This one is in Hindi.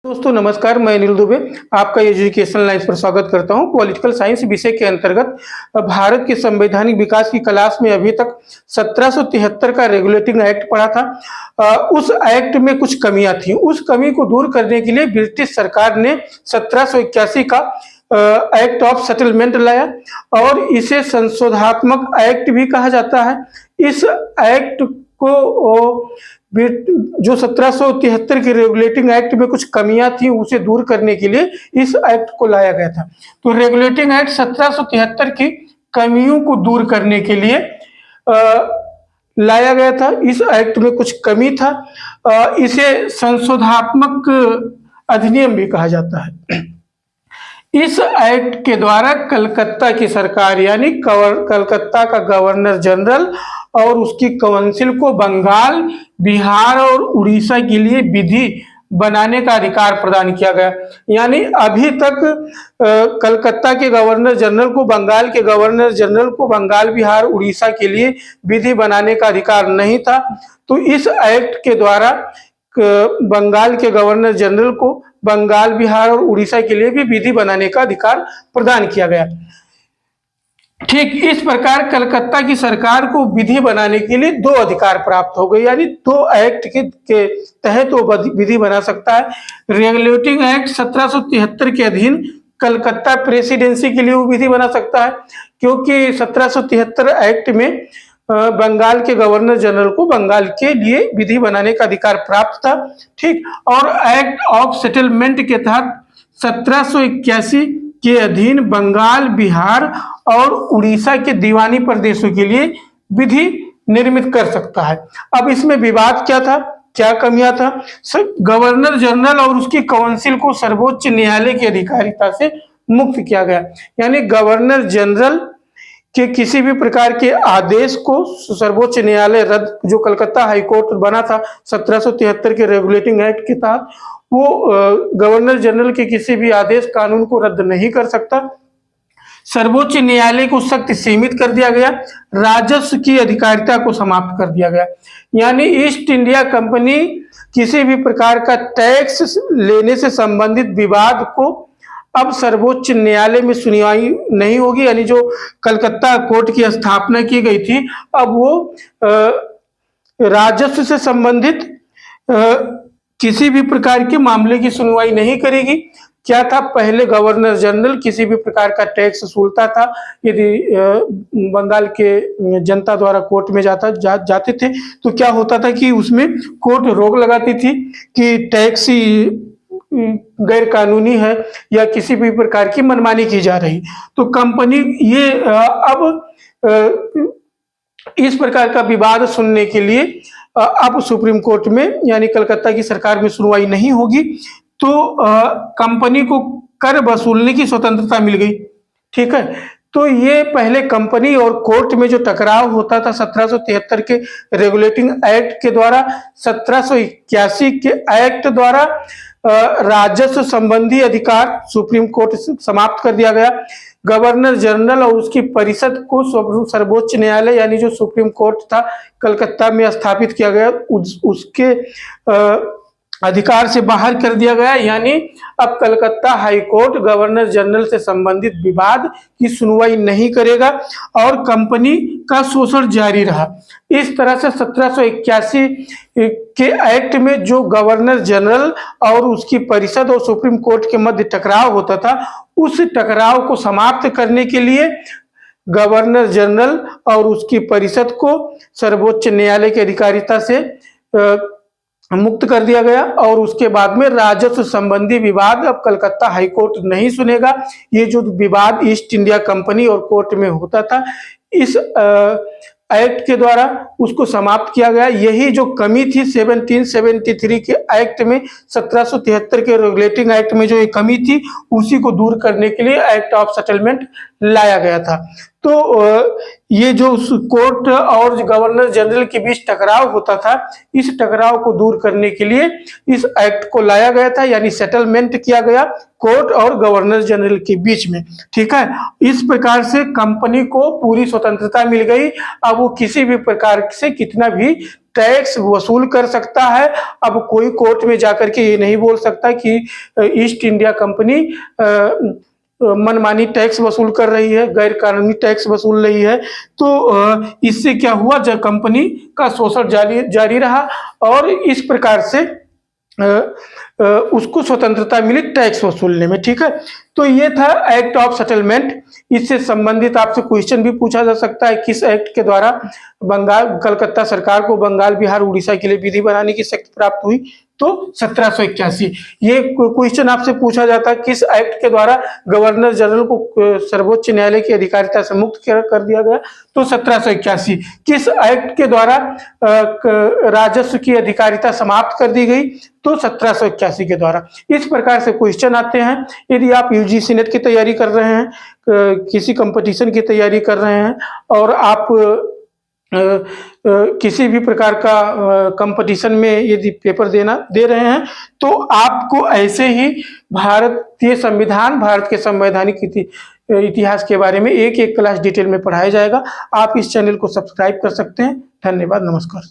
दोस्तों नमस्कार, मैं अनिल दुबे आपका एजुकेशन लाइन्स पर स्वागत करता हूं। पॉलिटिकल साइंस विषय के अंतर्गत भारत के संवैधानिक विकास की क्लास में अभी तक 1773 का रेगुलेटिंग एक्ट पढ़ा था। उस एक्ट में कुछ कमियां थी। उस कमी को दूर करने के लिए ब्रिटिश सरकार ने 1781 का एक्ट ऑफ सेटलमेंट लाया और इसे संशोधनात्मक एक्ट भी कहा जाता है। इस एक्ट को जो 1773 के रेगुलेटिंग एक्ट में कुछ कमियां थी उसे दूर करने के लिए इस एक्ट को लाया गया था। तो रेगुलेटिंग एक्ट 1773 की कमियों को दूर करने के लिए लाया गया था। इस एक्ट में कुछ कमी था। इसे संशोधनात्मक अधिनियम भी कहा जाता है। इस एक्ट के द्वारा कलकत्ता की सरकार यानी कलकत्ता का गवर्नर जनरल और उसकी काउंसिल को बंगाल, बिहार और उड़ीसा के लिए विधि बनाने का अधिकार प्रदान किया गया। यानी अभी तक कलकत्ता के गवर्नर जनरल को, बंगाल के गवर्नर जनरल को बंगाल, बिहार, उड़ीसा के लिए विधि बनाने का अधिकार नहीं था। तो इस एक्ट के द्वारा बंगाल के गवर्नर जनरल को बंगाल, बिहार और उड़ीसा के लिए भी विधि बनाने का अधिकार प्रदान किया गया। ठीक इस प्रकार कलकत्ता की सरकार को विधि बनाने के लिए दो अधिकार प्राप्त हो गए, यानी दो एक्ट के तहत वो विधि बना सकता है। रेगुलेटिंग एक्ट 1773 के अधीन कलकत्ता प्रेसिडेंसी के लिए वो विधि बना सकता है, क्योंकि 1773 एक्ट में बंगाल के गवर्नर जनरल को बंगाल के लिए विधि बनाने का अधिकार प्राप्त था। ठीक, और एक्ट ऑफ सेटलमेंट के तहत 1781 के अधीन बंगाल, बिहार और उड़ीसा के दीवानी प्रदेशों के लिए विधि निर्मित कर सकता है। अब इसमें विवाद क्या था, क्या कमियां था? गवर्नर जनरल और उसकी काउंसिल को सर्वोच्च न्यायालय की अधिकारिता से मुक्त किया गया। यानी गवर्नर जनरल के किसी भी प्रकार के आदेश को सर्वोच्च न्यायालय रद्द, जो कलकत्ता हाईकोर्ट बना था 1773 के रेगुलेटिंग एक्ट के तहत, वो गवर्नर जनरल के किसी भी आदेश, कानून को रद्द नहीं कर सकता। सर्वोच्च न्यायालय को सख्त सीमित कर दिया गया। राजस्व की अधिकारिता को समाप्त कर दिया गया। यानी ईस्ट इंडिया कंपनी किसी भी प्रकार का टैक्स लेने से संबंधित विवाद को अब सर्वोच्च न्यायालय में सुनवाई नहीं होगी। यानी जो कलकत्ता कोर्ट की स्थापना की गई थी, अब वो राजस्व से संबंधित किसी भी प्रकार के मामले की सुनवाई नहीं करेगी। क्या था, पहले गवर्नर जनरल किसी भी प्रकार का टैक्स वसूलता था। यदि बंगाल के जनता द्वारा कोर्ट में जाते थे तो क्या होता था कि उसमें कोर्ट रोक लगाती थी कि टैक्स गैर कानूनी है या किसी भी प्रकार की मनमानी की जा रही। तो कंपनी ये अब इस प्रकार का विवाद सुनने के लिए अब सुप्रीम कोर्ट में यानी कलकत्ता की सरकार में सुनवाई नहीं होगी। तो कंपनी को कर वसूलने की स्वतंत्रता मिल गई। ठीक है, तो ये पहले कंपनी और कोर्ट में जो टकराव होता था 1773 के रेगुलेटिंग एक्ट के द्वारा, 1781 के एक्ट द्वारा राजस्व संबंधी अधिकार सुप्रीम कोर्ट से समाप्त कर दिया गया। गवर्नर जनरल और उसकी परिषद को सर्वोच्च न्यायालय यानी जो सुप्रीम कोर्ट था कलकत्ता में स्थापित किया गया, उसके अधिकार से बाहर कर दिया गया। यानी अब Calcutta high court governor general से संबंधित विवाद की सुनवाई नहीं करेगा और कंपनी का शोषण जारी रहा। इस तरह से 1781 के एक्ट में जो गवर्नर जनरल और उसकी परिषद और सुप्रीम कोर्ट के मध्य टकराव होता था, उस टकराव को समाप्त करने के लिए गवर्नर जनरल और उसकी परिषद को सर्वोच्च न्यायालय की अधिकारिता से मुक्त कर दिया गया। और उसके बाद में राजस्व संबंधी विवाद अब कलकत्ता हाईकोर्ट नहीं सुनेगा। ये जो विवाद ईस्ट इंडिया कंपनी और कोर्ट में होता था, इस एक्ट के द्वारा उसको समाप्त किया गया। यही जो कमी थी 1773 के एक्ट में, 1773 के रेगुलेटिंग एक्ट में जो एक कमी थी, उसी को दूर करने के लिए एक्ट ऑफ सेटलमेंट लाया गया था। तो ये जो कोर्ट और गवर्नर जनरल के बीच टकराव होता था, इस टकराव को दूर करने के लिए इस एक्ट को लाया गया था, यानी सेटलमेंट किया गया कोर्ट और गवर्नर जनरल के बीच में। ठीक है, इस प्रकार से कंपनी को पूरी स्वतंत्रता मिल गई। अब वो किसी भी प्रकार से कितना भी टैक्स वसूल कर सकता है। अब कोई कोर्ट में जाकर के ये नहीं बोल सकता कि ईस्ट इंडिया कंपनी मनमानी टैक्स वसूल कर रही है, गैर कानूनी टैक्स वसूल रही है। तो इससे क्या हुआ, जब कंपनी का शोषण जारी रहा और इस प्रकार से उसको स्वतंत्रता मिली टैक्स वसूलने में। ठीक है, तो ये था एक्ट ऑफ सेटलमेंट। इससे संबंधित आपसे क्वेश्चन भी पूछा जा सकता है, किस एक्ट के द्वारा कलकत्ता सरकार को बंगाल, बिहार, उड़ीसा के लिए विधि बनाने की शक्ति प्राप्त हुई? तो 1781। ये क्वेश्चन आपसे पूछा जाता है, किस एक्ट के द्वारा गवर्नर जनरल को सर्वोच्च न्यायालय की अधिकारिता से मुक्त कर दिया गया? तो 1781। किस एक्ट के द्वारा राजस्व की अधिकारिता समाप्त कर दी गई? तो 1781 के द्वारा। इस प्रकार से क्वेश्चन आते हैं। यदि आप यूजीसी नेट की तैयारी कर रहे हैं, किसी कंपटीशन की तैयारी कर रहे हैं और आप किसी भी प्रकार का कंपटीशन में यदि पेपर दे रहे हैं, तो आपको ऐसे ही भारतीय संविधान, भारत के संवैधानिक इतिहास के बारे में एक क्लास डिटेल में पढ़ाया जाएगा। आप इस चैनल को सब्सक्राइब कर सकते हैं। धन्यवाद, नमस्कार।